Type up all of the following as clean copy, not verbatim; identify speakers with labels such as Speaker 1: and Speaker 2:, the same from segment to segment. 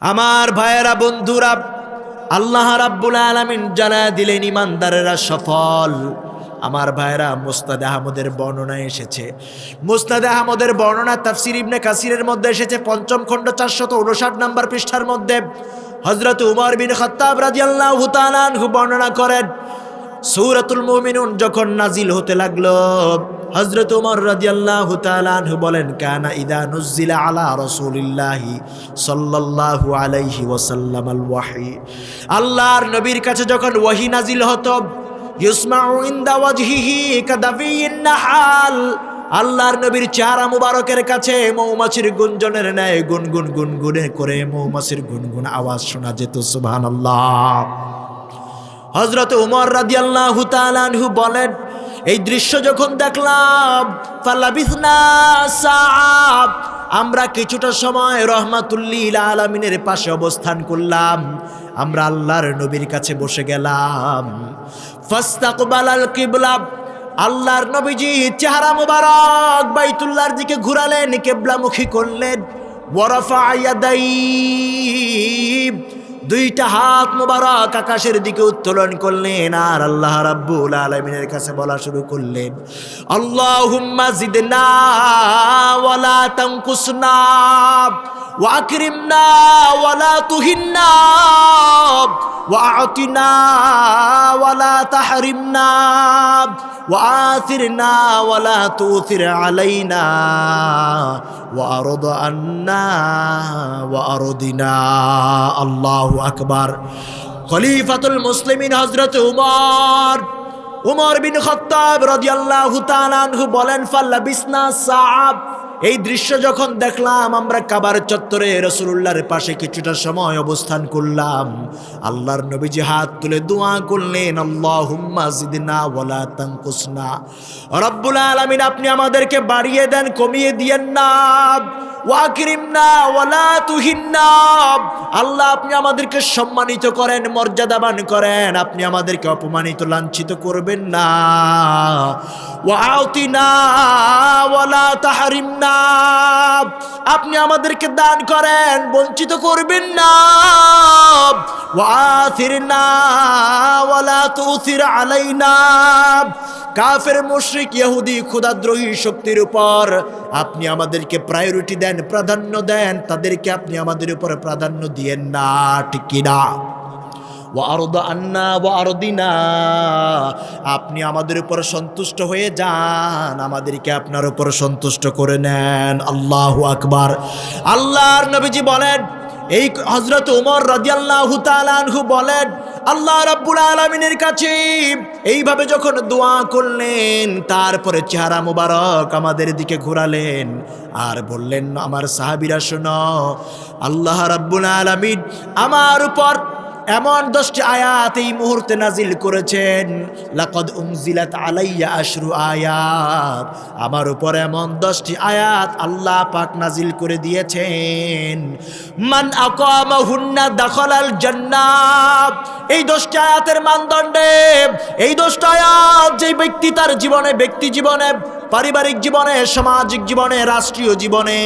Speaker 1: আমার ভাইয়েরা, বন্ধুরা, আল্লাহ রাব্বুল আলামিন জানায়া দিলেন ইমানদারেরা সফল। আমার ভাইয়েরা, মুসনাদে আহমদের বর্ণনায় এসেছে, মুসনাদে আহমদের বর্ণনা তাফসীর ইবনে কাসিরের মধ্যে এসেছে, ৫ম খণ্ড ৪৫৯ নম্বর পৃষ্ঠার মধ্যে হযরত উমর বিন খাত্তাব রাদিয়াল্লাহু তাআলা আনহু বর্ণনা করেন, সূরাতুল মুমিনুন যখন নাজিল হতে লাগলো, হযরত উমর রাদিয়াল্লাহু তাআলা আনহু বলেন, কানা ইদা নুজিলা আলা রাসূলিল্লাহি সাল্লাল্লাহু আলাইহি ওয়াসাল্লাম আল ওয়াহী, আল্লাহর নবীর কাছে যখন ওয়াহী নাজিল হতো, ইউসমাউ ইনদা ওয়াজহিহি কাদাফিন নাহাল, আল্লাহর নবীর চেহারা মুবারকের কাছে মৌমাছির গুঞ্জনের ন্যায় গুনগুন গুনগুনে করে মৌমাছির গুনগুন আওয়াজ শোনা যেত। সুবহানাল্লাহ। হযরত উমর রাদিয়াল্লাহু তাআলা আনহু বলেন, এই দৃশ্য যখন দেখলাম, ফালাবিসনা সাআব, আমরা কিছুটা সময় রহমাতুল্লিল আলামিনের পাশে অবস্থান করলাম, আমরা আল্লাহর নবীর কাছে বসে গেলাম। ফাস্তাকবালাল কিবলা, আল্লাহর নবীজি চেহারা মুবারক বাইতুল্লাহর দিকে ঘুরালেন, কিবলামুখী করলেন। ওয়ারাফা ইয়াদাইহি, দুইটা হাত মুবারক আকাশের দিকে উত্তোলন করলেন, আর আল্লাহ রাব্বুল আলামিনের কাছে বলা শুরু করলেন, আল্লাহুম্মা জিদনা ওয়ালা তানকুসনা ওয়া আকরিমনা ওয়ালা তুহিন্না ওয়া আতিনা ওয়ালা তাহরিমনা ওয়া আথিরনা ওয়ালা তুথির আলাইনা ওয়া আরদ আন্না ওয়া আরদিনা। আল্লাহু আকবার। খলিফাতুল মুসলিমিন হযরত উমর বিন খাত্তাব রাদিয়াল্লাহু তাআলা আনহু বলেন, ফাল্লাবিসনা সাআব, এই দৃশ্য যখন দেখলাম, আমরা কাবার চত্বরে রাসূলুল্লাহর পাশে কিছুটা সময় অবস্থান করলাম। আল্লাহর নবীজি হাত তুলে দোয়া করলেন, আল্লাহুম্মা জিদনা ওয়ালা তানকুসনা, রব্বুল আলামিন আপনি আমাদেরকে বাড়িয়ে দেন, কমিয়ে দিয়েন না। ওয়া আকরিমনা ওয়ালা তুহিন্না, আল্লাহ আপনি আমাদেরকে সম্মানিত করেন, মর্যাদাবান করেন, আপনি আমাদেরকে অপমানিত লাঞ্ছিত করবেন না। ওয়া আতিনা ওয়ালা তাহরিমনা, আপনি আমাদেরকে দান করেন, বঞ্চিত করবেন না। ওয়া আথিরনা ওয়ালা তুথির আলাইনা, কাফের মুশরিক ইহুদি খোদাদ্রোহী শক্তির উপর আপনি আমাদেরকে প্রায়োরিটি দেন, প্রাধান্য দেন, তাদেরকে আপনি আমাদের উপর প্রাধান্য দিয়েন না, ঠিক কিনা? ওয়া আরদ আন্না ওয়া আরদিনা, আপনি আমাদের উপর সন্তুষ্ট হয়ে যান, আমাদেরকে আপনার উপর সন্তুষ্ট করে নেন। আল্লাহু আকবার। আল্লাহর নবীজি বলেন, এই হযরত উমর রাদিয়াল্লাহু তাআলা আনহু বলেন, আল্লাহ রাব্বুল আলামিনের কাছে এইভাবে যখন দোয়া করলেন, তারপরে চেহারা মুবারক আমাদের দিকে ঘোরালেন আর বললেন, আমার সাহাবীরা শোনো, আল্লাহ রাব্বুল আলামিন আমার উপর এমন 10টি আয়াত এই মুহূর্তে নাজিল করেছেন। লাকাদ উনজিলাত আলাইয়া আশরু আয়াত, আমার উপর এমন 10টি আয়াত আল্লাহ পাক নাজিল করে দিয়েছেন। মান আকামাহুন্না দাখালাল জান্নাত, এই 10টি আয়াতের মানদণ্ডে, এই 10টা আয়াত যে ব্যক্তি তার জীবনে, ব্যক্তি জীবনে, পারিবারিক জীবনে, সামাজিক জীবনে, রাষ্ট্রীয় জীবনে,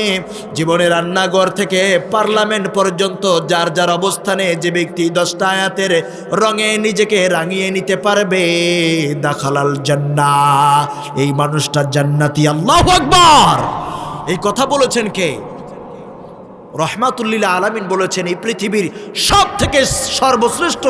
Speaker 1: জীবনের রান্নাঘর থেকে পার্লামেন্ট পর্যন্ত যার যার অবস্থানে যে ব্যক্তি 10টা আয়াতের রঙে নিজেকে রাঙিয়ে নিতে পারবে, দাখালাল জান্নাহ, এই মানুষটা জান্নাতি। আল্লাহু আকবার। এই কথা বলেছেন কে? রহমাতুল্লিল আলামিন বলেছেন, এই পৃথিবীর সব থেকে সর্বশ্রেষ্ঠ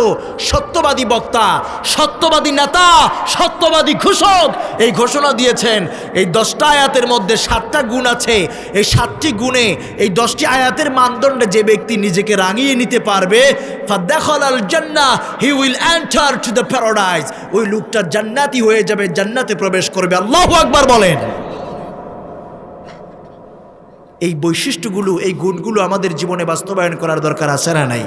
Speaker 1: সত্যবাদী বক্তা, সত্যবাদী নেতা, সত্যবাদী ঘোষক এই ঘোষণা দিয়েছেন। এই 10টা আয়াতের মধ্যে 7টা গুণ আছে, এই 7টি গুণে, এই 10টি আয়াতের মানদণ্ডে যে ব্যক্তি নিজেকে রাঙিয়ে নিতে পারবে, ফাদাখালাল জান্নাহ, he will enter to the paradise, ওই লোকটা জান্নাতি হয়ে যাবে, জান্নাতে প্রবেশ করবে। আল্লাহু আকবার বলেন। এই বৈশিষ্ট্যগুলো, এই গুণগুলো আমাদের জীবনে বাস্তবায়ন করার দরকার আছে না নাই?